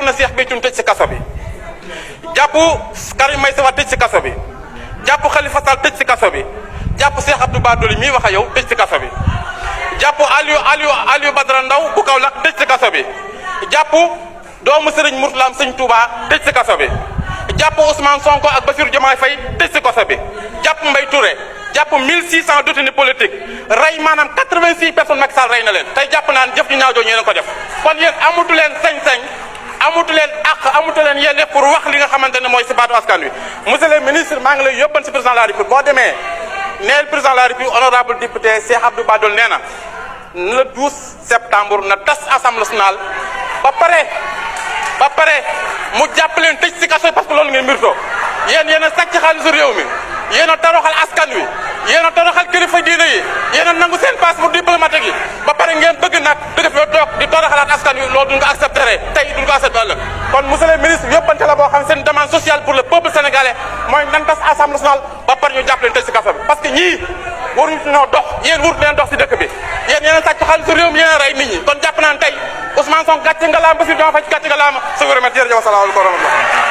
na Cheikh Béthio tëj si kaso bi jàpp Karim Meïssa Wade tëj si kaso bi jàpp Khalifa Sall tëj si kaso bi jàpp Cheikh Abdou Bara Dolly mii wax ak yow tëj si kaso bi jàpp Aliou Badara Ndaw bu Kaolack tëj si kaso bi jàpp doomu Serigne Mourtala Sëñ Touba tëj si kaso bi jàpp Ousmane Sonko ak Bassirou Diomaye Faye tëj si kaso bi jàpp Mbaye Touré jàpp 1600 détenus politiques rey maanaam 86 personnes Macky Sall rey na leen tey jàpp naan jëf ñu ñaaw jooju ñu ko def kon yéen amatu leen sañ-sañ amatu leen àq amatu leen yelleef pour wax li nga xamante ne mooy si baatu askan wi monsieur le ministre maa ngi lay yóbban si président de la République boo demee neel président de la République honorable député Cheikh Abdou Bara Dolly nee na le 12 septembre na tas assemblée nationale ba pare mu jàpp leen tëj si kaso parce que loolu ngeen mbirtoo yéen a sàcc xaalisu réew mi yéen a toroxal askan wi yéen a toroxal kilifa diine yi yéen a nangu seen passeport diplomatique yi ba pare ngeen bëgg nag dëgg fi toog di toroxalaat askan wi loolu duñ ko accepté tey duñ ko accepté ëllëg kon monsieur le ministre yóbbante la boo xam seen demande sociale pour le peuple sénégalais mooy nan tas assemblée nationale ba pare ñu jàpp leen tëj si kaso bi parce que ñii waruñu ñoo dox yéen wurut leen dox si dëkk bi yéen a sàcc xaalisu réew mi yéen a rey nit ñi kon jàpp naan tey Ousmane Sonko gàcce nga laam Bassirou Diomaye Faye gàcce nga laam su ko remercier jërëjëf asalaamaaleykum wa rahmatulah